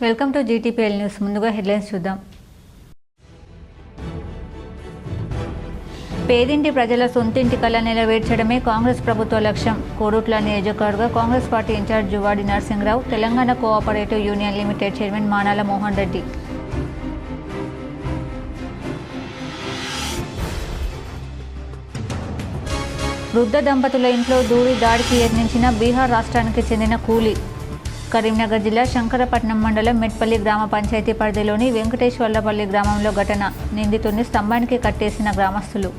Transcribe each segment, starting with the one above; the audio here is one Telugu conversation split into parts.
Welcome to GTPL news. ముందుగా హెడ్లైన్స్ చూద్దాం. పేదింటి ప్రజల సొంతింటి కళ నెరవేర్చడమే కాంగ్రెస్ ప్రభుత్వ లక్ష్యం. కోరుట్ల నియోజకవర్గ Congress party incharge Juvadi Narasimharao, Telangana cooperative union limited chairman Manala Mohan Reddy. వృద్ధ దంపతుల ఇంట్లో దూరి దాడికి యత్నించిన బీహార్ రాష్ట్రానికి చెందిన కూలీ. కరీంనగర్ జిల్లా శంకరపట్నం మండలం మెట్పల్లి గ్రామ పంచాయతీ పరిధిలోని వెంకటేశ్వర్లపల్లి గ్రామంలో ఘటన. నిందితుడిని స్తంభానికి కట్టేసిన గ్రామస్తులు.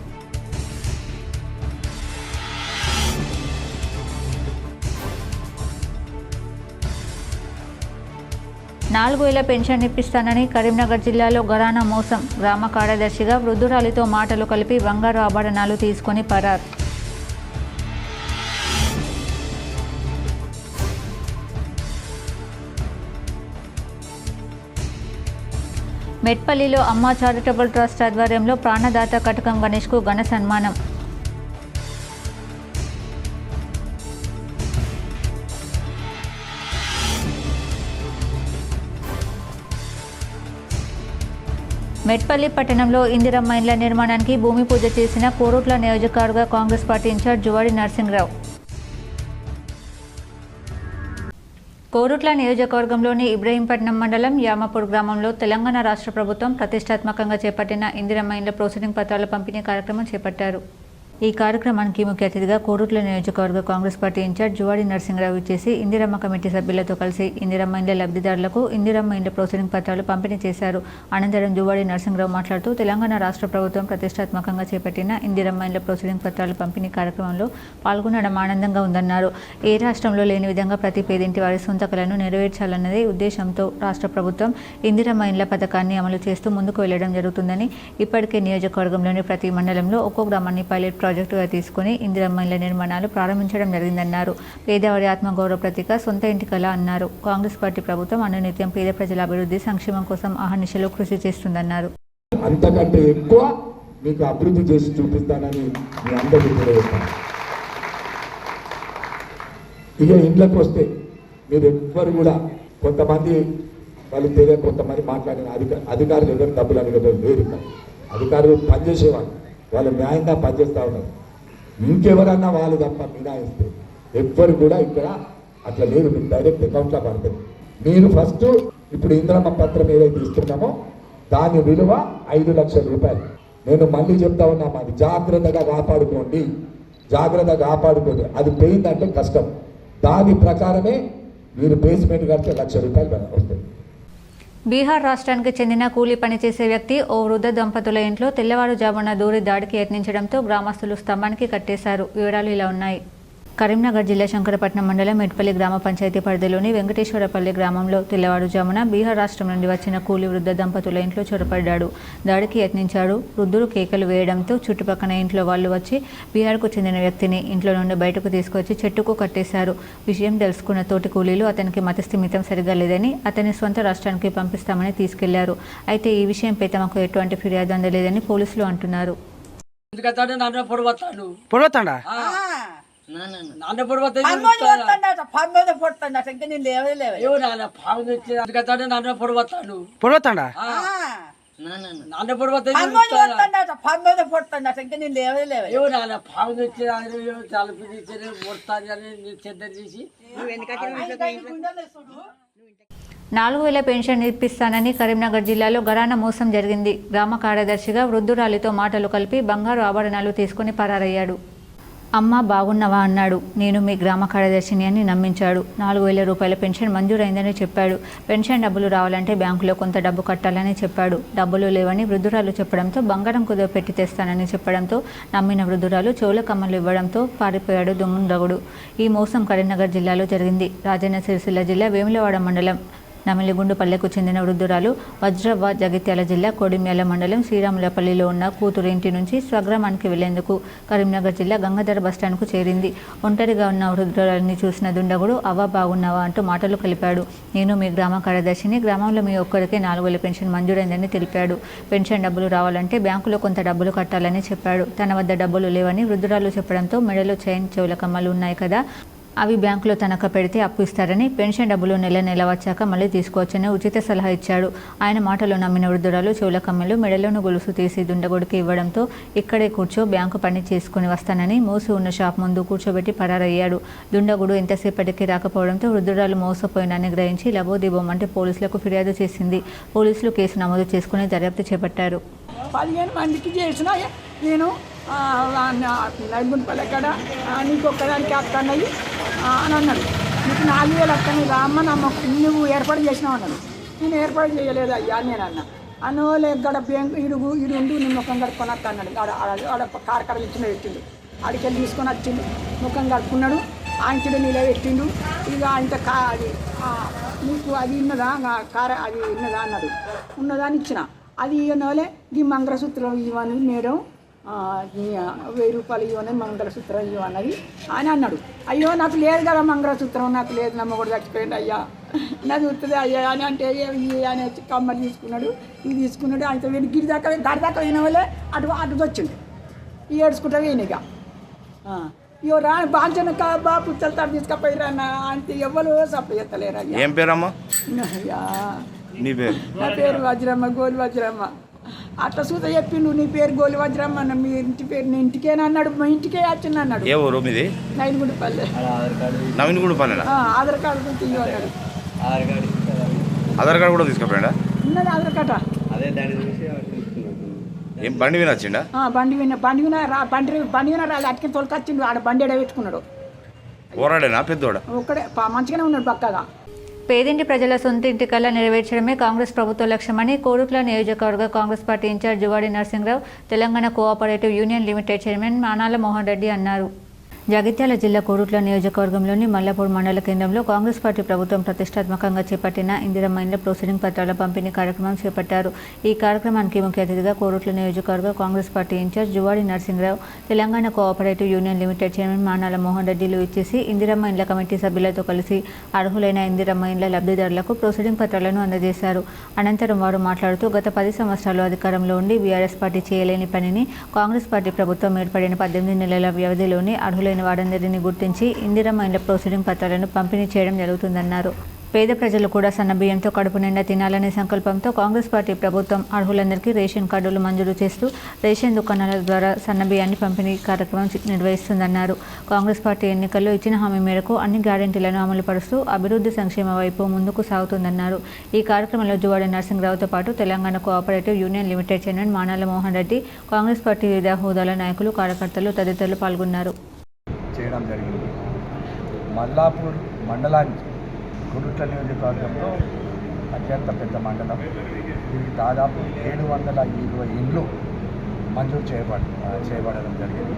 నాలుగేళ్ల పెన్షన్ ఇప్పిస్తానని కరీంనగర్ జిల్లాలో ఘరానా మోసం. గ్రామ కార్యదర్శిగా వృద్ధురాలితో మాటలు కలిపి బంగారు ఆభరణాలు తీసుకొని పరార్. మెట్పల్లిలో అమ్మ చారిటబుల్ ట్రస్ట్ ఆధ్వర్యంలో ప్రాణదాత కటకం గణేష్కు ఘన సన్మానం. మెట్పల్లి పట్టణంలో ఇందిరమ్మ ఇండ్ల నిర్మాణానికి భూమి పూజ చేసిన కోరుట్ల నియోజకవర్గ కాంగ్రెస్ పార్టీ ఇన్ఛార్జ్ జువాడి నరసింహరావు. కోరుట్ల నియోజకవర్గంలోని ఇబ్రహీంపట్నం మండలం యామపూర్ గ్రామంలో తెలంగాణ రాష్ట్ర ప్రభుత్వం ప్రతిష్టాత్మకంగా చేపట్టిన ఇందిరమ్మ ఇండ్ల ప్రొసీడింగ్ పత్రాల పంపిణీ కార్యక్రమం చేపట్టారు. ఈ కార్యక్రమానికి ముఖ్య అతిథిగా కోరుట్ల నియోజకవర్గ కాంగ్రెస్ పార్టీ ఇన్ఛార్జ్ జువాడి నరసింహరావు ఇచ్చేసి ఇందిరమ్మ కమిటీ సభ్యులతో కలిసి ఇందిరమ్మ ఇండ్ల లబ్ధిదారులకు ఇందిరమ్మ ఇండ్ల ప్రొసీడింగ్ పత్రాలు పంపిణీ చేశారు. అనంతరం జువాడి నరసింహరావు మాట్లాడుతూ తెలంగాణ రాష్ట్ర ప్రభుత్వం ప్రతిష్టాత్మకంగా చేపట్టిన ఇందిరమ్మ ఇండ్ల ప్రొసీడింగ్ పత్రాల పంపిణీ కార్యక్రమంలో పాల్గొనడం ఆనందంగా ఉందన్నారు. ఏ రాష్ట్రంలో లేని విధంగా ప్రతి పేదింటి వారి సొంత కలను నెరవేర్చాలన్నదే ఉద్దేశంతో రాష్ట్ర ప్రభుత్వం ఇందిరమ్మ ఇండ్ల పథకాన్ని అమలు చేస్తూ ముందుకు వెళ్లడం జరుగుతుందని, ఇప్పటికే నియోజకవర్గంలోని ప్రతి మండలంలో ఒక్కో గ్రామాన్ని పైలట్ ప్రాజెక్టుగా తీసుకుని ఇందిరమ్మ ఇండ్ల నిర్మాణాలు ప్రారంభించడం జరిగిందన్నారు. పేదవాడి ఆత్మగౌరవ ప్రతీక సొంత ఇంటి కళ అన్నారు. కాంగ్రెస్ పార్టీ ప్రభుత్వం అనునిత్యం పేద ప్రజల అభివృద్ధి సంక్షేమం కోసం అహర్నిశలు కృషి చేస్తుందన్నారు. అంతకంటే ఎక్కువ మీకు అభివృద్ధి చేసి చూపిస్తానని మీ అందరికీ తెలియజేస్తాను. ఇక ఇంట్లోకి వస్తే మీరు ఎవ్వరు కూడా కొంతమంది వాళ్ళు తెలియక కొంతమంది మాట్లాడిన అధికారులు ఎవరు డబ్బులు అడిగేవారు లేరు. అధికారులు పనిచేసేవాళ్ళు, వాళ్ళు న్యాయంగా పనిచేస్తూ ఉన్నారు. ఇంకెవరన్నా వాళ్ళు తప్ప మినాయిస్తే ఎవ్వరు కూడా ఇక్కడ అట్లా లేదు. మీకు డైరెక్ట్ అకౌంట్లో పడుతుంది. మీరు ఫస్ట్ ఇప్పుడు ఇందిరమ్మ పత్రం ఏదైతే ఇస్తున్నామో దాని విలువ 5 లక్షల రూపాయలు. నేను మళ్ళీ చెప్తా ఉన్నా, మాది జాగ్రత్తగా కాపాడుకోండి, జాగ్రత్తగా కాపాడుకోండి. అది పోయిందంటే కష్టం. దాని ప్రకారమే మీరు బేస్మెంట్ కడితే 1 లక్ష రూపాయలు వస్తాయి. బీహార్ రాష్ట్రానికి చెందిన కూలీ పనిచేసే వ్యక్తి ఓ వృద్ధ దంపతుల ఇంట్లో తెల్లవారుజామున దూరి దాడికి యత్నించడంతో గ్రామస్తులు స్తంభానికి కట్టేశారు. వివరాలు ఇలా ఉన్నాయి. కరీంనగర్ జిల్లా శంకరపట్నం మండలం మెట్పల్లి గ్రామ పంచాయతీ పరిధిలోని వెంకటేశ్వరపల్లి గ్రామంలో తెల్లవారుజామున బీహార్ రాష్ట్రం నుండి వచ్చిన కూలీ వృద్ధ దంపతుల ఇంట్లో చొరపడ్డాడు. దాడికి యత్నించాడు. వృద్ధులు కేకలు వేయడంతో చుట్టుపక్కల ఇంట్లో వాళ్ళు వచ్చి బీహార్కు చెందిన వ్యక్తిని ఇంట్లో నుండి బయటకు తీసుకొచ్చి చెట్టుకు కట్టేశారు. విషయం తెలుసుకున్న తోటి కూలీలు అతనికి మతిస్థిమితం సరిగా లేదని అతని సొంత రాష్ట్రానికి పంపిస్తామని తీసుకెళ్లారు. అయితే ఈ విషయంపై తమకు ఎటువంటి ఫిర్యాదు అందలేదని పోలీసులు అంటున్నారు. నాన్న పొడవతాడు నాలుగు వేల పెన్షన్ ఇప్పిస్తానని కరీంనగర్ జిల్లాలో ఘరానా మోసం జరిగింది. గ్రామ కార్యదర్శిగా వృద్ధురాలితో మాటలు కలిపి బంగారు ఆభరణాలు తీసుకుని పరారయ్యాడు. అమ్మ బాగున్నవా అన్నాడు. నేను మీ గ్రామ కార్యదర్శిని అని నమ్మించాడు. 4,000 రూపాయల పెన్షన్ మంజూరైందని చెప్పాడు. పెన్షన్ డబ్బులు రావాలంటే బ్యాంకులో కొంత డబ్బు కట్టాలని చెప్పాడు. డబ్బులు లేవని వృద్ధురాలు చెప్పడంతో బంగారం కుదవపెట్టి తెస్తానని చెప్పడంతో నమ్మిన వృద్ధురాలు చెవుల కమ్మలు ఇవ్వడంతో పారిపోయాడు దొంగడు. ఈ మోసం కరీంనగర్ జిల్లాలో జరిగింది. రాజన్న సిరిసిల్ల జిల్లా వేములవాడ మండలం నమిలిగుండుపల్లెకు చెందిన వృద్ధురాలు వజ్రవ్వ జగిత్యాల జిల్లా కొడిమ్యాల మండలం శ్రీరాములపల్లిలో ఉన్న కూతురు ఇంటి నుంచి స్వగ్రామానికి వెళ్లేందుకు కరీంనగర్ జిల్లా గంగాధర బస్టాండ్కు చేరింది. ఒంటరిగా ఉన్న వృద్ధురాలిని చూసిన దుండగుడు అవ్వ బాగున్నావా అంటూ మాటలు కలిపాడు. నేను మీ గ్రామ కార్యదర్శిని, గ్రామంలో మీ ఒక్కరికే 4,000 పెన్షన్ మంజూరైందని తెలిపాడు. పెన్షన్ డబ్బులు రావాలంటే బ్యాంకులో కొంత డబ్బులు కట్టాలని చెప్పాడు. తన వద్ద డబ్బులు లేవని వృద్ధురాలు చెప్పడంతో మెడలో చైన్, చెవుల కమ్మలు ఉన్నాయి కదా, అవి బ్యాంకులో తనఖా పెడితే అప్పు ఇస్తారని, పెన్షన్ డబ్బులు నెల నెల వచ్చాక మళ్ళీ తీసుకోవచ్చని ఉచిత సలహా ఇచ్చాడు. ఆయన మాటలో నమ్మిన వృద్ధురాలు చెవుల కమ్మెలు, మెడలోని గొలుసు తీసి దుండగొడికి ఇవ్వడంతో ఇక్కడే కూర్చో బ్యాంకు పని చేసుకుని వస్తానని మూసి ఉన్న షాప్ ముందు కూర్చోబెట్టి పరారయ్యాడు. దుండగుడు ఎంతసేపటికి రాకపోవడంతో వృద్ధురాలు మోసపోయిందని గ్రహించి లబోదిబోమంటే పోలీసులకు ఫిర్యాదు చేసింది. పోలీసులు కేసు నమోదు చేసుకుని దర్యాప్తు చేపట్టారు. 15 మందికి చేసిన నేను నైగుంటపల్లి ఎక్కడ నీకు ఒక్కదానికి అక్కన్నది అని అన్నాడు. నీకు 4,000 అక్కని రామ్మ నువ్వు ఏర్పాటు చేసినావు అన్నాడు. నేను ఏర్పాటు చేయలేదు అయ్యా నేను అన్నా. అనోలే గడ బ్యాంకు ఇడు ఉండు నీ ముఖం కడుక్కొని అన్నాడు. ఆడ కారకర ఇచ్చిన పెట్టిండు. ఆడికెళ్ళి తీసుకొని వచ్చిండు, ముఖం కడుక్కున్నాడు. ఆంచుడు నిలబెట్టిండు. ఇక ఆయనతో అది నీకు అది ఉన్నదా అది ఉన్నదా అన్నాడు. ఉన్నదా అని ఇచ్చిన. అది ఇవ్వనోలే ఈ మంగళసూత్రం ఇవ్వని మేడం 1000 రూపాయలు ఇవ్వని మంగళసూత్రం ఇవ్వన్నది అని అన్నాడు. అయ్యో నాకు లేదు కదా మంగళసూత్రం, నాకు లేదు, నమ్మ కూడా చచ్చిపోయింది అయ్యా, నా చూస్తుంది అయ్యా అని అంటే అని వచ్చి కమ్మలు తీసుకున్నాడు. ఇది తీసుకున్నాడు. ఆయనతో వెళ్ళి గిరి దాకా గడి దాకా పోయిన వాళ్ళే అటు వచ్చిండు. ఈ ఏడ్చుకుంటా పోయినగా ఇవో రా బాంచన బా పుచ్చలు తాడు తీసుకపోయిరా అంటే ఎవరు సప్లై చేస్తలేరు అయ్యా. ఏం పేరమ్మా? అయ్యా నీ పేరు? నా పేరు వజ్రమ్మ, గోలి వజ్రమ్మ. అట్లా సూత చెప్పిండు, నీ పేరు గోలి వజ్రమ్మ అన్న, మీ ఇంటి పేరు నీ ఇంటికేనా అన్నాడు. మా ఇంటికే వచ్చింది అన్నాడు. ఏ ఊరు మీది? నైన్గుంటపల్లి. నవీన్గుంటపల్లి. ఆధార్ కార్డు తీయ అన్నాడు. ఆధార్ కార్డు కూడా తీసుకుపోయాడా? ఉన్నది ఆధార్ కార్డా. ఏం బండి విన వచ్చిండా? బండి విన రాలి అటుకి తొలకొచ్చిండు. ఆడ బండి ఎడ పెట్టుకున్నాడు. పోరాడేనా పెద్దోడా? ఒక్కడే మంచిగానే ఉన్నాడు పక్కగా. పేదింటి ప్రజల సొంత ఇంటి కళ నెరవేర్చడమే కాంగ్రెస్ ప్రభుత్వ లక్ష్యమని కోరుట్ల నియోజకవర్గ Congress party incharge Juvadi Narasimharao, Telangana cooperative union limited chairman Manala Mohan Reddy అన్నారు. జగిత్యాల జిల్లా కోరుట్ల నియోజకవర్గంలోని మల్లాపూర్ మండల కేంద్రంలో కాంగ్రెస్ పార్టీ ప్రభుత్వం ప్రతిష్టాత్మకంగా చేపట్టిన ఇందిరమ్మ ఇండ్ల ప్రొసీడింగ్ పత్రాల పంపిణీ కార్యక్రమం చేపట్టారు. ఈ కార్యక్రమానికి ముఖ్య అతిథిగా కోరుట్ల నియోజకవర్గ Congress party incharge Juvadi Narasimharao, Telangana cooperative union limited chairman Manala Mohan రెడ్డిలు ఇచ్చేసి ఇందిరమ్మ ఇండ్ల కమిటీ సభ్యులతో కలిసి అర్హులైన ఇందిరమ్మ ఇండ్ల లబ్ధిదారులకు ప్రొసీడింగ్ పత్రాలను అందజేశారు. అనంతరం వారు మాట్లాడుతూ గత 10 సంవత్సరాలు అధికారంలో ఉండి బీఆర్ఎస్ పార్టీ చేయలేని పనిని కాంగ్రెస్ పార్టీ ప్రభుత్వం ఏర్పడిన 18 నెలల వ్యవధిలోనే అర్హులైన వారందరినీ గుర్తించి ఇందిరమ్మ ఇండ్ల ప్రొసీడింగ్ పత్రాలను పంపిణీ చేయడం జరుగుతుందన్నారు. పేద ప్రజలు కూడా సన్నబియ్యంతో కడుపు నిండా తినాలనే సంకల్పంతో కాంగ్రెస్ పార్టీ ప్రభుత్వం అర్హులందరికీ రేషన్ కార్డులు మంజూరు చేస్తూ రేషన్ దుకాణాల ద్వారా సన్నబియ్యాన్ని పంపిణీ కార్యక్రమం నిర్వహిస్తుందన్నారు. కాంగ్రెస్ పార్టీ ఎన్నికల్లో ఇచ్చిన హామీ మేరకు అన్ని గ్యారెంటీలను అమలు పరుస్తూ అభివృద్ధి సంక్షేమ వైపు ముందుకు సాగుతుందన్నారు. ఈ కార్యక్రమంలో జువాడి నరసింహరావుతో పాటు Telangana cooperative union limited chairman Manala Mohan Reddy, Congress party వివిధ హోదాల నాయకులు, కార్యకర్తలు తదితరులు పాల్గొన్నారు. చేయడం జరిగింది. మల్లాపూర్ మండలానికి కోరుట్ల నియోజకవర్గంలో అత్యంత పెద్ద మండలం. దీనికి దాదాపు 720 ఇండ్లు మంజూరు చేయబడడం జరిగింది.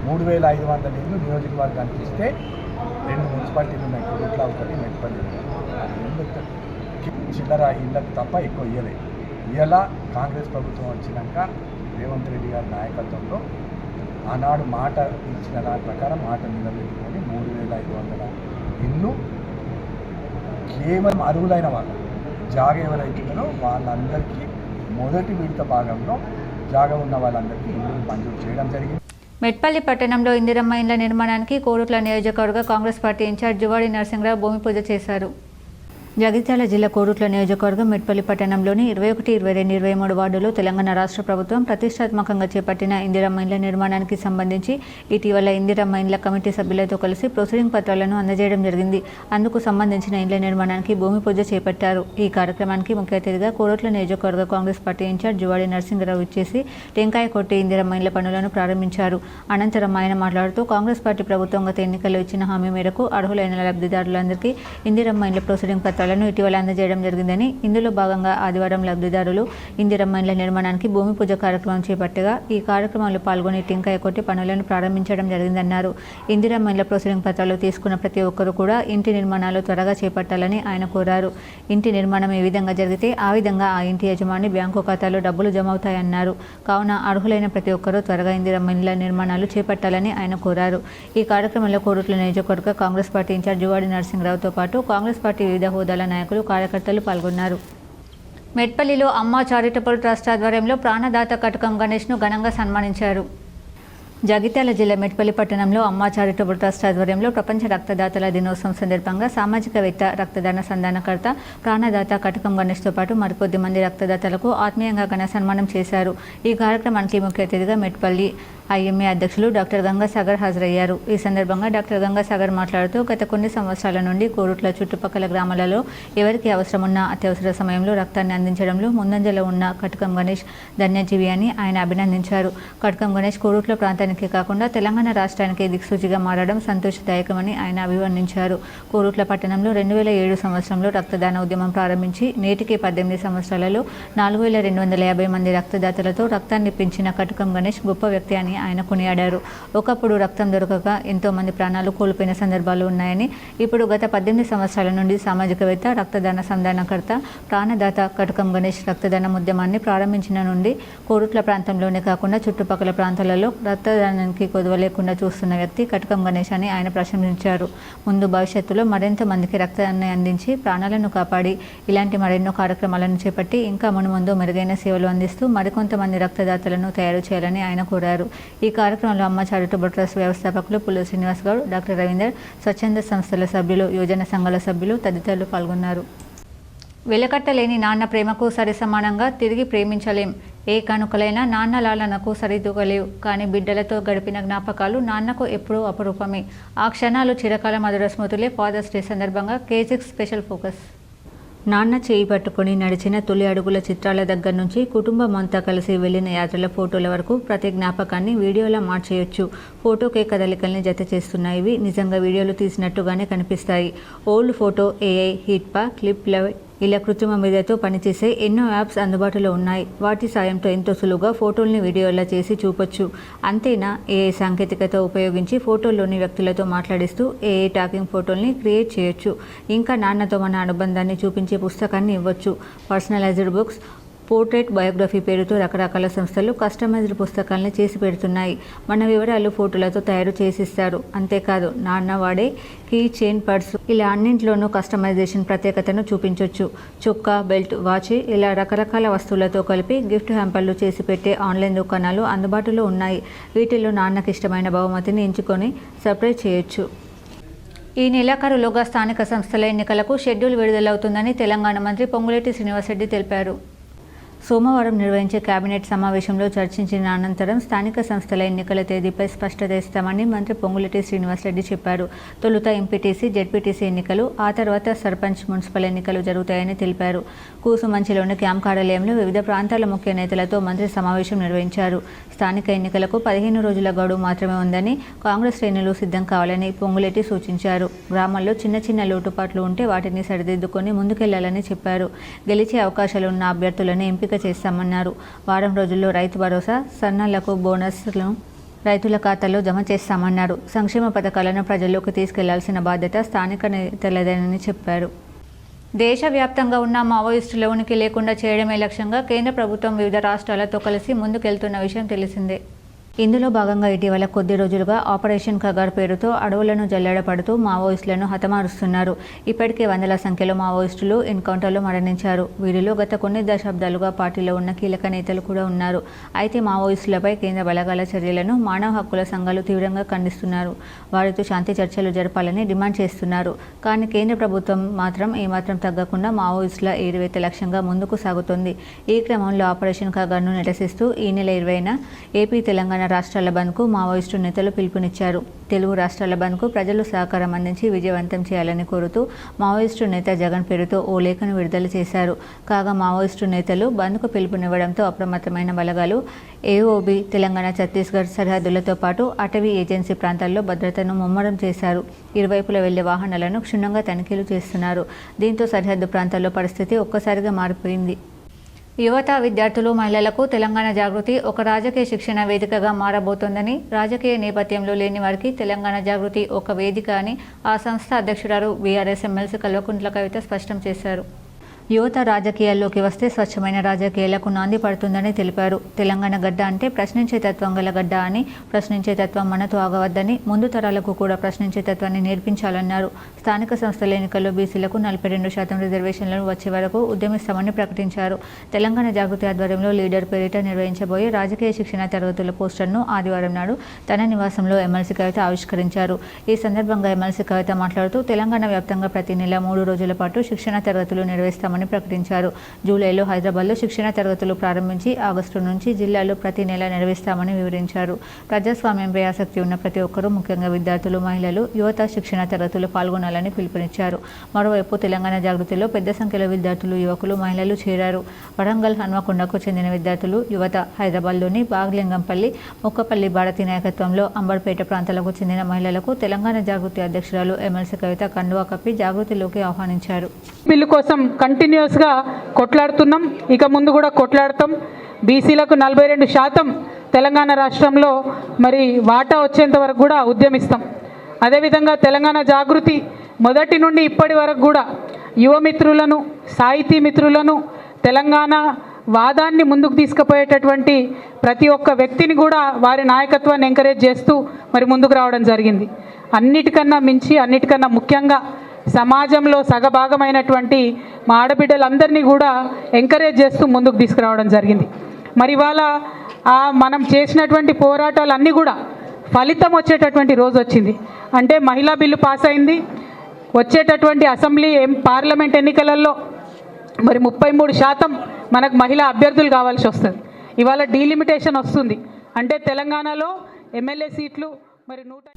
3,500 ఇండ్లు నియోజకవర్గానికి ఇస్తే 2 మున్సిపాలిటీలు ఉన్నాయి, కోరుట్ల ఒకటి, మెట్పల్లి. చిల్లర ఇళ్ళకు తప్ప ఎక్కువ ఇవ్వలేదు. ఇలా కాంగ్రెస్ ప్రభుత్వం వచ్చినాక రేవంత్ రెడ్డి గారి నాయకత్వంలో ఆనాడు మాట ఇచ్చిన దాని ప్రకారం మాట నిలబెట్టుకొని 3,500 ఇండ్లు కేవలం అర్హులైన వాళ్ళు జాగ ఎవరైతున్నారో వాళ్ళందరికీ మొదటి విడత భాగంలో జాగ ఉన్న వాళ్ళందరికీ ఇండ్లు మంజూరు చేయడం జరిగింది. మెట్పల్లి పట్టణంలో ఇందిరమ్మ ఇండ్ల నిర్మాణానికి కోరుట్ల నియోజకవర్గ కాంగ్రెస్ పార్టీ ఇన్ఛార్జ్ జువాడి నరసింహరావు భూమి పూజ చేశారు. జగిత్యాల జిల్లా కోరుట్ల నియోజకవర్గం మెట్పల్లి పట్టణంలోని 21, 22, 23 వార్డులో తెలంగాణ రాష్ట్ర ప్రభుత్వం ప్రతిష్టాత్మకంగా చేపట్టిన ఇందిరమ్మ ఇండ్ల నిర్మాణానికి సంబంధించి ఇటీవల ఇందిరమ్మ ఇండ్ల కమిటీ సభ్యులతో కలిసి ప్రొసీడింగ్ పత్రాలను అందజేయడం జరిగింది. అందుకు సంబంధించిన ఇండ్ల నిర్మాణానికి భూమి పూజ చేపట్టారు. ఈ కార్యక్రమానికి ముఖ్య అతిథిగా కోరుట్ల నియోజకవర్గ కాంగ్రెస్ పార్టీ ఇన్ఛార్జ్ జువాడి నరసింహరావు ఇచ్చేసి టెంకాయ కొట్టి ఇందిరమ్మ ఇండ్ల పనులను ప్రారంభించారు. అనంతరం ఆయన మాట్లాడుతూ కాంగ్రెస్ పార్టీ ప్రభుత్వం గత ఎన్నికల్లో ఇచ్చిన హామీ మేరకు అర్హులైన లబ్ధిదారులందరికీ ఇందిరమ్మ ఇండ్ల ప్రొసీడింగ్ పత్రాలను ఇటీవల అందజేయడం జరిగిందని, ఇందులో భాగంగా ఆదివారం లబ్ధిదారులు ఇందిరమ్మ ఇండ్ల నిర్మాణానికి భూమి పూజ కార్యక్రమం చేపట్టగా ఈ కార్యక్రమంలో పాల్గొని టెంకాయ కొట్టి పనులను ప్రారంభించడం జరిగిందన్నారు. ఇందిరమ్మ ఇండ్ల ప్రొసీడింగ్ పత్రాలు తీసుకున్న ప్రతి ఒక్కరూ కూడా ఇంటి నిర్మాణాలు త్వరగా చేపట్టాలని ఆయన కోరారు. ఇంటి నిర్మాణం ఏ విధంగా జరిగితే ఆ విధంగా ఆ ఇంటి యజమాని బ్యాంకు ఖాతాలో డబ్బులు జమ అవుతాయన్నారు. కావున అర్హులైన ప్రతి ఒక్కరూ త్వరగా ఇందిరమ్మ ఇండ్ల నిర్మాణాలు చేపట్టాలని ఆయన కోరారు. ఈ కార్యక్రమంలో కోరుట్ల నియోజకవర్గ కాంగ్రెస్ పార్టీ ఇన్ఛార్జ్ జువాడి నరసింహరావుతో పాటు కాంగ్రెస్ పార్టీ వివిధ హోదాల నాయకులు, కార్యకర్తలు పాల్గొన్నారు. మెట్పల్లిలో అమ్మ చారిటబుల్ ట్రస్ట్ ఆధ్వర్యంలో ప్రాణదాత కటకం గణేష్ను ఘనంగా సన్మానించారు. జగిత్యాల జిల్లా మెట్పల్లి పట్టణంలో అమ్మా చారిటబుల్ ట్రస్ట్ ఆధ్వర్యంలో ప్రపంచ రక్తదాతల దినోత్సవం సందర్భంగా సామాజికవేత్త, రక్తదాన సంధానకర్త, ప్రాణదాత కటకం గణేష్తో పాటు మరికొద్ది మంది రక్తదాతలకు ఆత్మీయంగా ఘన సన్మానం చేశారు. ఈ కార్యక్రమానికి ముఖ్య అతిథిగా మెట్పల్లి ఐఎంఏ అధ్యక్షులు డాక్టర్ గంగాసాగర్ హాజరయ్యారు. ఈ సందర్భంగా డాక్టర్ గంగాసాగర్ మాట్లాడుతూ గత కొన్ని సంవత్సరాల నుండి కోరుట్ల చుట్టుపక్కల గ్రామాలలో ఎవరికి అవసరమున్న అత్యవసర సమయంలో రక్తాన్ని అందించడంలో ముందంజలో ఉన్న కటకం గణేష్ ధన్యజీవి అని ఆయన అభినందించారు. కటకం గణేష్ కోరుట్ల ప్రాంతానికే కాకుండా తెలంగాణ రాష్ట్రానికి దిక్సూచిగా మారడం సంతోషదాయకమని ఆయన అభివర్ణించారు. కోరుట్ల పట్టణంలో 2007 సంవత్సరంలో రక్తదాన ఉద్యమం ప్రారంభించి నేటికి 18 సంవత్సరాలలో 4250 మంది రక్తదాతలతో రక్తాన్ని పెంచిన కటకం గణేష్ గొప్ప వ్యక్తి అని ఆయన కొనియాడారు. ఒకప్పుడు రక్తం దొరకక ఎంతో మంది ప్రాణాలు కోల్పోయిన సందర్భాలు ఉన్నాయని, ఇప్పుడు గత 18 సంవత్సరాల నుండి సామాజికవేత్త, రక్తదాన సంధానకర్త, ప్రాణదాత కటకం గణేష్ రక్తదాన ఉద్యమాన్ని ప్రారంభించిన నుండి కోరుట్ల ప్రాంతంలోనే కాకుండా చుట్టుపక్కల ప్రాంతాలలో రక్తదానానికి కొదువ లేకుండా చూస్తున్న వ్యక్తి కటకం గణేష్ అని ఆయన ప్రశంసించారు. ముందు భవిష్యత్తులో మరింత మందికి రక్తాన్ని అందించి ప్రాణాలను కాపాడి ఇలాంటి మరెన్నో కార్యక్రమాలను చేపట్టి ఇంకా మునుముందు మెరుగైన సేవలు అందిస్తూ మరికొంతమంది రక్తదాతలను తయారు చేయాలని ఆయన కోరారు. ఈ కార్యక్రమంలో అమ్మ చారిటబుల్ ట్రస్ట్ వ్యవస్థాపకులు పుల్ల శ్రీనివాస్ గౌడ్, డాక్టర్ రవీందర్, స్వచ్ఛంద సంస్థల సభ్యులు, యువజన సంఘాల సభ్యులు తదితరులు పాల్గొన్నారు. వెలకట్టలేని నాన్న ప్రేమకు సరిసమానంగా తిరిగి ప్రేమించలేం. ఏ కానుకలైనా నాన్న లాలనకు సరితూగలేవు. కానీ బిడ్డలతో గడిపిన జ్ఞాపకాలు నాన్నకు ఎప్పుడూ అపురూపమే. ఆ క్షణాలు చిరకాల మధుర స్మృతులే. ఫాదర్స్ డే సందర్భంగా K6 స్పెషల్ ఫోకస్. నాన్న చేయి పట్టుకొని నడిచిన తొలి అడుగుల చిత్రాల దగ్గర నుంచి కుటుంబం అంతా కలిసి వెళ్లిన యాత్రల ఫోటోల వరకు ప్రతి జ్ఞాపకాన్ని వీడియోలా మార్చేయొచ్చు. ఫోటోకే కదలికల్ని జత చేస్తున్నాయి. ఇవి నిజంగా వీడియోలు తీసినట్టుగానే కనిపిస్తాయి. Old photo, AI, HitPaw, clip love ఇలా కృత్రిమ మీదతో పనిచేసే ఎన్నో యాప్స్ అందుబాటులో ఉన్నాయి. వాటి సాయంతో ఎంతో సులువుగా ఫోటోల్ని వీడియోలా చేసి చూపొచ్చు. అంతేనా, AI సాంకేతికత ఉపయోగించి ఫోటోల్లోని వ్యక్తులతో మాట్లాడిస్తూ AI టాకింగ్ ఫోటోల్ని క్రియేట్ చేయొచ్చు. ఇంకా నాన్నతో మన అనుబంధాన్ని చూపించే పుస్తకాన్ని ఇవ్వచ్చు. పర్సనలైజ్డ్ బుక్స్, పోర్ట్రేట్ బయోగ్రఫీ పేరుతో రకరకాల సంస్థలు కస్టమైజ్డ్ పుస్తకాలని చేసి పెడుతున్నాయి. మన వివరాలు ఫోటోలతో తయారు చేసిస్తారు. అంతేకాదు, నాన్న వాడే కీ చైన్, పర్సు ఇలా అన్నింటిలోనూ కస్టమైజేషన్ ప్రత్యేకతను చూపించవచ్చు. చొక్కా, బెల్ట్, వాచ్ ఇలా రకరకాల వస్తువులతో కలిపి గిఫ్ట్ హ్యాంపర్లు చేసి పెట్టే ఆన్లైన్ దుకాణాలు అందుబాటులో ఉన్నాయి. వీటిల్లో నాన్నకి ఇష్టమైన బహుమతిని ఎంచుకొని సర్ప్రైజ్ చేయొచ్చు. ఈ నెలాఖరులోగా స్థానిక సంస్థల ఎన్నికలకు షెడ్యూల్ విడుదలవుతుందని తెలంగాణ మంత్రి పొంగులేటి శ్రీనివాసరెడ్డి తెలిపారు. సోమవారం నిర్వహించే కేబినెట్ సమావేశంలో చర్చించిన అనంతరం స్థానిక సంస్థల ఎన్నికల తేదీపై స్పష్టత ఇస్తామని మంత్రి పొంగులేటి శ్రీనివాసరెడ్డి చెప్పారు. తొలుత ఎంపీటీసీ, జెడ్పీటీసీ ఎన్నికలు, ఆ తర్వాత సర్పంచ్, మున్సిపల్ ఎన్నికలు జరుగుతాయని తెలిపారు. కూసుమంచిలోని క్యాంప్ కార్యాలయంలో వివిధ ప్రాంతాల ముఖ్య నేతలతో మంత్రి సమావేశం నిర్వహించారు. స్థానిక ఎన్నికలకు 15 రోజుల గడువు మాత్రమే ఉందని, కాంగ్రెస్ శ్రేణులు సిద్ధం కావాలని పొంగులేటి సూచించారు. గ్రామాల్లో చిన్న చిన్న లోటుపాట్లు ఉంటే వాటిని సరిదిద్దుకొని ముందుకెళ్లాలని చెప్పారు. గెలిచే అవకాశాలున్న అభ్యర్థులను ఎంపిక చేస్తామన్నారు. వారం రోజుల్లో రైతు భరోసా, సన్నాలకు బోనస్లను రైతుల ఖాతాల్లో జమ చేస్తామన్నారు. సంక్షేమ పథకాలను ప్రజల్లోకి తీసుకెళ్లాల్సిన బాధ్యత స్థానిక నేతలదేనని చెప్పారు. దేశవ్యాప్తంగా ఉన్న మావోయిస్టుల ఉనికి లేకుండా చేయడమే లక్ష్యంగా కేంద్ర ప్రభుత్వం వివిధ రాష్ట్రాలతో కలిసి ముందుకెళ్తున్న విషయం తెలిసిందే. ఇందులో భాగంగా ఇటీవల కొద్ది రోజులుగా ఆపరేషన్ కగార్ పేరుతో అడవులను జల్లెడపడుతూ మావోయిస్టులను హతమారుస్తున్నారు. ఇప్పటికే వందల సంఖ్యలో మావోయిస్టులు ఎన్కౌంటర్లో మరణించారు. వీరిలో గత కొన్ని దశాబ్దాలుగా పార్టీలో ఉన్న కీలక నేతలు కూడా ఉన్నారు. అయితే మావోయిస్టులపై కేంద్ర బలగాల చర్యలను మానవ హక్కుల సంఘాలు తీవ్రంగా ఖండిస్తున్నారు. వారితో శాంతి చర్చలు జరపాలని డిమాండ్ చేస్తున్నారు. కానీ కేంద్ర ప్రభుత్వం మాత్రం ఏమాత్రం తగ్గకుండా మావోయిస్టుల ఏరివేత లక్ష్యంగా ముందుకు సాగుతోంది. ఈ క్రమంలో ఆపరేషన్ కగార్ను నిరసిస్తూ ఈ నెల 20న ఏపీ, తెలంగాణ రాష్ట్రాల బంద్కు మావోయిస్టు నేతలు పిలుపునిచ్చారు. తెలుగు రాష్ట్రాల బంద్కు ప్రజలు సహకారం అందించి విజయవంతం చేయాలని కోరుతూ మావోయిస్టు నేత జగన్ పేరుతో ఓ లేఖను విడుదల చేశారు. కాగా మావోయిస్టు నేతలు బంద్కు పిలుపునివ్వడంతో అప్రమత్తమైన బలగాలు ఏఓబీ, తెలంగాణ, ఛత్తీస్గఢ్ సరిహద్దులతో పాటు అటవీ ఏజెన్సీ ప్రాంతాల్లో భద్రతను ముమ్మరం చేశారు. ఇరువైపులా వెళ్లే వాహనాలను క్షుణ్ణంగా తనిఖీలు చేస్తున్నారు. దీంతో సరిహద్దు ప్రాంతాల్లో పరిస్థితి ఒక్కసారిగా మారిపోయింది. యువత, విద్యార్థులు, మహిళలకు తెలంగాణ జాగృతి ఒక రాజకీయ శిక్షణ వేదికగా మారబోతోందని, రాజకీయ నేపథ్యంలో లేని వారికి తెలంగాణ జాగృతి ఒక వేదిక అని ఆ సంస్థ అధ్యక్షురాలు బీఆర్ఎస్ ఎమ్మెల్సీ కల్వకుంట్ల కవిత స్పష్టం చేశారు. యువత రాజకీయాల్లోకి వస్తే స్వచ్ఛమైన రాజకీయాలకు నాంది పడుతుందని తెలిపారు. తెలంగాణ గడ్డ అంటే ప్రశ్నించే తత్వం గల గడ్డ అని, ప్రశ్నించే తత్వం మనతో ఆగవద్దని, ముందు తరాలకు కూడా ప్రశ్నించే తత్వాన్ని నేర్పించాలన్నారు. స్థానిక సంస్థల ఎన్నికల్లో బీసీలకు 42% రిజర్వేషన్లను వచ్చే వరకు ఉద్యమిస్తామని ప్రకటించారు. తెలంగాణ జాగృతి ఆధ్వర్యంలో లీడర్ పేరిట నిర్వహించబోయే రాజకీయ శిక్షణ తరగతుల పోస్టర్ను ఆదివారం నాడు తన నివాసంలో ఎమ్మెల్సీ కవిత ఆవిష్కరించారు. ఈ సందర్భంగా ఎమ్మెల్సీ కవిత మాట్లాడుతూ తెలంగాణ వ్యాప్తంగా ప్రతి నెల 3 రోజుల పాటు శిక్షణ తరగతులు నిర్వహిస్తామని ప్రకటించారు. జూలైలో హైదరాబాద్లో శిక్షణ తరగతులు ప్రారంభించి ఆగస్టు నుంచి జిల్లాలో ప్రతి నెల నిర్వహిస్తామని వివరించారు. ప్రజాస్వామ్యంపై ఆసక్తి ఉన్న ప్రతి ఒక్కరూ, ముఖ్యంగా విద్యార్థులు, మహిళలు, యువత శిక్షణ తరగతులు పాల్గొనాలని పిలుపునిచ్చారు. మరోవైపు తెలంగాణ జాగృతిలో పెద్ద సంఖ్యలో విద్యార్థులు, యువకులు, మహిళలు చేరారు. వరంగల్, హన్మకొండకు చెందిన విద్యార్థులు, యువత, హైదరాబాద్లోని బాగ్లింగంపల్లి, ముక్కపల్లి భారతి నాయకత్వంలో అంబర్పేట ప్రాంతాలకు చెందిన మహిళలకు తెలంగాణ జాగృతి అధ్యక్షురాలు ఎమ్మెల్సీ కవిత కండువా కప్పి జాగృతిలోకి ఆహ్వానించారు. బిల్లు కోసం కంటిన్యూస్గా కొట్లాడుతున్నాం, ఇక ముందు కూడా కొట్లాడతాం. బీసీలకు 42% తెలంగాణ రాష్ట్రంలో మరి వాటా వచ్చేంత వరకు కూడా ఉద్యమిస్తాం. అదేవిధంగా తెలంగాణ జాగృతి మొదటి నుండి ఇప్పటి వరకు కూడా యువమిత్రులను, సాహితీ మిత్రులను, తెలంగాణ వాదాన్ని ముందుకు తీసుకుపోయేటటువంటి ప్రతి ఒక్క వ్యక్తిని కూడా వారి నాయకత్వాన్ని ఎంకరేజ్ చేస్తూ మరి ముందుకు రావడం జరిగింది. అన్నిటికన్నా మించి, అన్నిటికన్నా ముఖ్యంగా సమాజంలో సగభాగమైనటువంటి మా ఆడబిడ్డలందరినీ కూడా ఎంకరేజ్ చేస్తూ ముందుకు తీసుకురావడం జరిగింది. మరి ఇవాళ మనం చేసినటువంటి పోరాటాలన్నీ కూడా ఫలితం వచ్చేటటువంటి రోజు వచ్చింది. అంటే మహిళా బిల్లు పాస్ అయింది. వచ్చేటటువంటి అసెంబ్లీ పార్లమెంట్ ఎన్నికలలో మరి 33% మనకు మహిళా అభ్యర్థులు కావాల్సి వస్తుంది. ఇవాళ డీలిమిటేషన్ వస్తుంది. అంటే తెలంగాణలో ఎమ్మెల్యే సీట్లు మరి 100.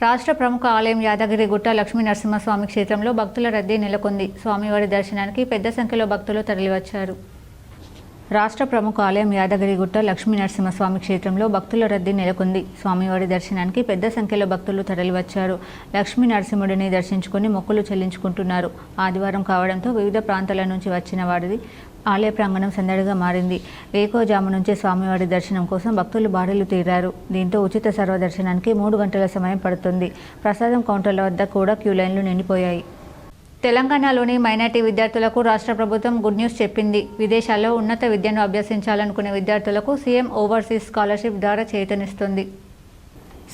రాష్ట్ర ప్రముఖ ఆలయం యాదగిరిగుట్ట లక్ష్మీ నరసింహస్వామి క్షేత్రంలో భక్తుల రద్దీ నెలకొంది. స్వామివారి దర్శనానికి పెద్ద సంఖ్యలో భక్తులు తరలివచ్చారు. రాష్ట్ర ప్రముఖ ఆలయం యాదగిరిగుట్ట లక్ష్మీ నరసింహస్వామి క్షేత్రంలో భక్తుల రద్దీ నెలకొంది. స్వామివారి దర్శనానికి పెద్ద సంఖ్యలో భక్తులు తరలివచ్చారు. లక్ష్మీ నరసింహుడిని దర్శించుకుని మొక్కులు చెల్లించుకుంటున్నారు. ఆదివారం కావడంతో వివిధ ప్రాంతాల నుంచి వచ్చిన వారిది ఆలయ ప్రాంగణం సందడిగా మారింది. వేకోజాము నుంచి స్వామివారి దర్శనం కోసం భక్తులు బారులు తీరారు. దీంతో ఉచిత సర్వదర్శనానికి 3 గంటల సమయం పడుతుంది. ప్రసాదం కౌంటర్ల వద్ద కూడా క్యూ లైన్లు నిండిపోయాయి. తెలంగాణలోని మైనార్టీ విద్యార్థులకు రాష్ట్ర ప్రభుత్వం గుడ్ న్యూస్ చెప్పింది. విదేశాల్లో ఉన్నత విద్యను అభ్యసించాలనుకునే విద్యార్థులకు సీఎం ఓవర్సీస్ స్కాలర్షిప్ ద్వారా చేయూతనిస్తుంది.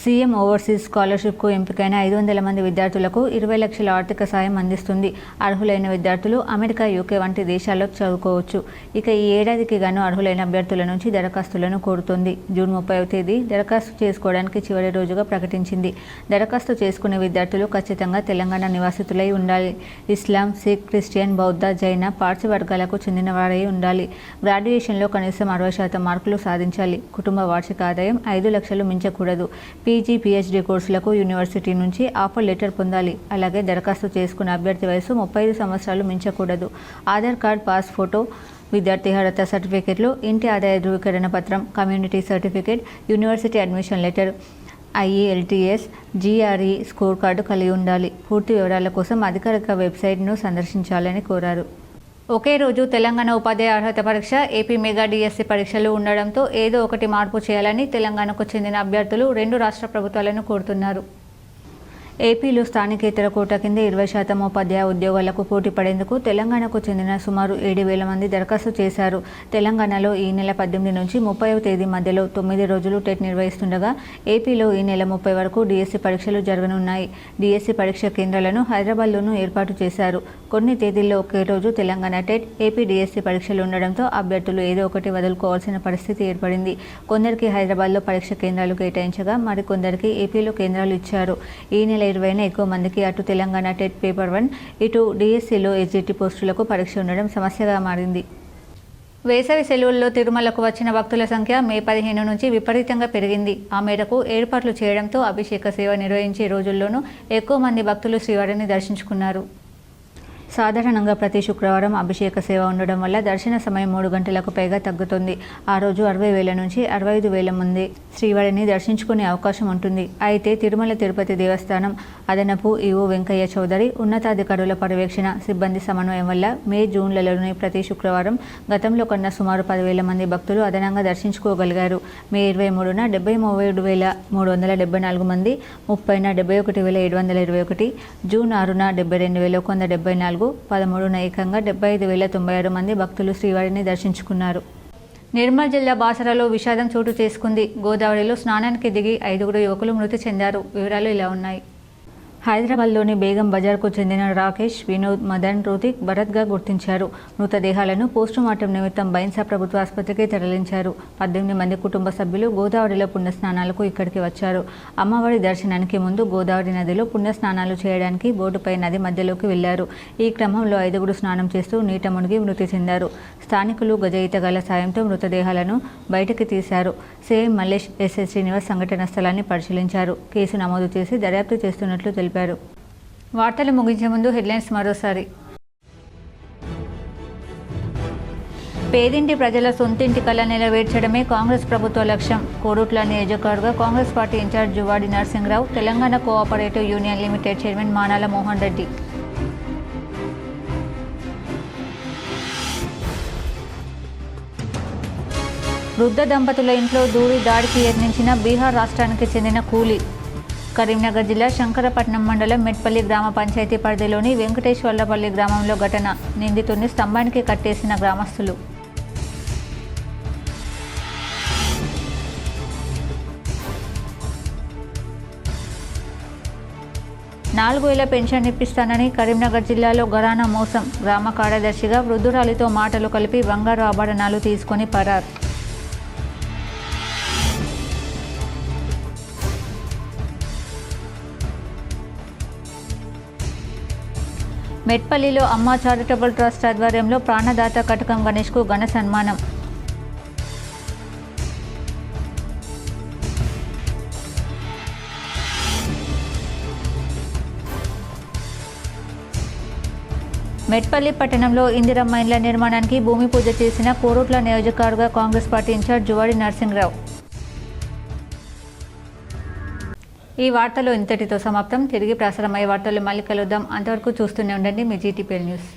సీఎం ఓవర్సీస్ స్కాలర్షిప్కు ఎంపికైన 500 మంది విద్యార్థులకు 20 లక్షల ఆర్థిక సాయం అందిస్తుంది. అర్హులైన విద్యార్థులు అమెరికా, యూకే వంటి దేశాల్లో చదువుకోవచ్చు. ఇక ఈ ఏడాదికి గాను అర్హులైన అభ్యర్థుల నుంచి దరఖాస్తులను కోరుతుంది. జూన్ 30వ తేదీ దరఖాస్తు చేసుకోవడానికి చివరి రోజుగా ప్రకటించింది. దరఖాస్తు చేసుకునే విద్యార్థులు ఖచ్చితంగా తెలంగాణ నివాసితులై ఉండాలి. ఇస్లాం, సిక్, క్రిస్టియన్, బౌద్ధ, జైన, పార్సీ వర్గాలకు చెందిన వారై ఉండాలి. గ్రాడ్యుయేషన్లో కనీసం 60% మార్కులు సాధించాలి. కుటుంబ వార్షిక ఆదాయం 5 లక్షలు మించకూడదు. పీజీ, పీహెచ్డీ కోర్సులకు యూనివర్సిటీ నుంచి ఆఫర్ లెటర్ పొందాలి. అలాగే దరఖాస్తు చేసుకున్న అభ్యర్థి వయసు 35 సంవత్సరాలు మించకూడదు. ఆధార్ కార్డ్, పాస్ ఫోటో, విద్యార్థి అర్హత సర్టిఫికెట్లు, ఇంటి ఆదాయ ధృవీకరణ పత్రం, community certificate, university admission letter, IELTS, GRE score card కలిగి ఉండాలి. పూర్తి వివరాల కోసం అధికారిక వెబ్సైట్ను సందర్శించాలని కోరారు. ఒకే రోజు తెలంగాణ ఉపాధ్యాయ అర్హత పరీక్ష, ఏపీ మెగా డిఎస్సి పరీక్షలు ఉండడంతో ఏదో ఒకటి మార్పు చేయాలని తెలంగాణకు చెందిన అభ్యర్థులు 2 రాష్ట్ర ప్రభుత్వాలను కోరుతున్నారు. ఏపీలో స్థానికేతర కోటా కింద 20% ఉపాధ్యాయ ఉద్యోగాలకు పోటీ పడేందుకు తెలంగాణకు చెందిన సుమారు 7,000 మంది దరఖాస్తు చేశారు. తెలంగాణలో ఈ నెల 18 నుంచి 30వ తేదీ మధ్యలో 9 రోజులు టెట్ నిర్వహిస్తుండగా ఏపీలో ఈ నెల 30 వరకు డిఎస్సి పరీక్షలు జరగనున్నాయి. డిఎస్సి పరీక్ష కేంద్రాలను హైదరాబాద్లోనూ ఏర్పాటు చేశారు. కొన్ని తేదీల్లో ఒకే రోజు తెలంగాణ టెట్, ఏపీ డిఎస్సి పరీక్షలు ఉండడంతో అభ్యర్థులు ఏదో ఒకటి వదులుకోవాల్సిన పరిస్థితి ఏర్పడింది. కొందరికి హైదరాబాద్లో పరీక్ష కేంద్రాలు కేటాయించగా మరికొందరికి ఏపీలో కేంద్రాలు ఇచ్చారు. ఈ నెల 20న ఎక్కువ మందికి అటు తెలంగాణ టెట్ పేపర్ 1, ఇటు డిఎస్సిలో ఎస్జిటి పోస్టులకు పరీక్ష ఉండడం సమస్యగా మారింది. వేసవి సెలవుల్లో తిరుమలకు వచ్చిన భక్తుల సంఖ్య మే 15 నుంచి విపరీతంగా పెరిగింది. ఆ మేరకు ఏర్పాట్లు చేయడంతో అభిషేక సేవ నిర్వహించే రోజుల్లోనూ ఎక్కువ మంది భక్తులు శ్రీవారిని దర్శించుకున్నారు. సాధారణంగా ప్రతి శుక్రవారం అభిషేక సేవ ఉండడం వల్ల దర్శన సమయం 3 గంటలకు పైగా తగ్గుతుంది. ఆ రోజు 60,000 నుంచి 65,000 మంది శ్రీవారిని దర్శించుకునే అవకాశం ఉంటుంది. అయితే తిరుమల తిరుపతి దేవస్థానం అదనపు ఈవో వెంకయ్య చౌదరి ఉన్నతాధికారుల పర్యవేక్షణ, సిబ్బంది సమన్వయం వల్ల మే, జూన్లలోని ప్రతి శుక్రవారం గతంలో కన్నా సుమారు 10,000 మంది భక్తులు అదనంగా దర్శించుకోగలిగారు. మే 23న 73,374 మంది, 30న 71,721, జూన్ 6న 72,174, 13న ఏకంగా 75,096 మంది భక్తులు శ్రీవారిని దర్శించుకున్నారు. నిర్మల్ జిల్లా బాసరలో విషాదం చోటు చేసుకుంది. గోదావరిలో స్నానానికి దిగి 5 యువకులు మృతి చెందారు. వివరాలు ఇలా ఉన్నాయి. హైదరాబాద్లోని బేగం బజార్కు చెందిన రాకేష్, వినోద్, మదన్, రుతిక్, భరత్గా గుర్తించారు. మృతదేహాలను పోస్టుమార్టం నిమిత్తం బైన్సా ప్రభుత్వ ఆసుపత్రికి తరలించారు. 18 మంది కుటుంబ సభ్యులు గోదావరిలో పుణ్యస్నానాలకు ఇక్కడికి వచ్చారు. అమ్మవారి దర్శనానికి ముందు గోదావరి నదిలో పుణ్యస్నానాలు చేయడానికి బోటుపై నది మధ్యలోకి వెళ్లారు. ఈ క్రమంలో 5 స్నానం చేస్తూ నీట మునిగి మృతి చెందారు. స్థానికులు గజ ఈతగాళ్ల సాయంతో మృతదేహాలను బయటకు తీశారు. సీఎం మల్లేష్, ఎస్ఐ శ్రీనివాస్ సంఘటనా స్థలాన్ని పరిశీలించారు. కేసు నమోదు చేసి దర్యాప్తు చేస్తున్నట్లు తెలిపారు. వార్తలు ముగించే ముందు హెడ్లైన్స్ మరోసారి. పేదింటి ప్రజల సొంతింటి కళ నెరవేర్చడమే కాంగ్రెస్ ప్రభుత్వ లక్ష్యం. కోరుట్ల నియోజకవర్గ Congress party incharge Juvadi Narasimharao, Telangana cooperative union limited chairman Manala Mohan Reddy. వృద్ధ దంపతుల ఇంట్లో దూరి దాడికి యత్నించిన బీహార్ రాష్ట్రానికి చెందిన కూలీ. కరీంనగర్ జిల్లా శంకరపట్నం మండలం మెట్పల్లి గ్రామ పంచాయతీ పరిధిలోని వెంకటేశ్వర్లపల్లి గ్రామంలో ఘటన. నిందితుడిని స్తంభానికి కట్టేసిన గ్రామస్తులు. నాలుగేళ్ల పెన్షన్ ఇప్పిస్తానని కరీంనగర్ జిల్లాలో ఘరానా మోసం. గ్రామ కార్యదర్శిగా వృద్ధురాలితో మాటలు కలిపి బంగారు ఆభరణాలు తీసుకొని పరార్. మెట్పల్లిలో అమ్మ చారిటబుల్ ట్రస్ట్ ఆధ్వర్యంలో ప్రాణదాత కటకం గణేష్కు ఘన సన్మానం. మెట్పల్లి పట్టణంలో ఇందిరమ్మ ఇండ్ల నిర్మాణానికి భూమి పూజ చేసిన కోరుట్ల నియోజకవర్గ కాంగ్రెస్ పార్టీ ఇన్ఛార్జ్ జువాడి నరసింహరావు. ఈ వార్తలు ఇంతటితో సమాప్తం. తిరిగి ప్రసారమయ్యే వార్తలు మళ్ళీ కలుద్దాం. అంతవరకు చూస్తూనే ఉండండి మీ జీటీపీఎల్ న్యూస్.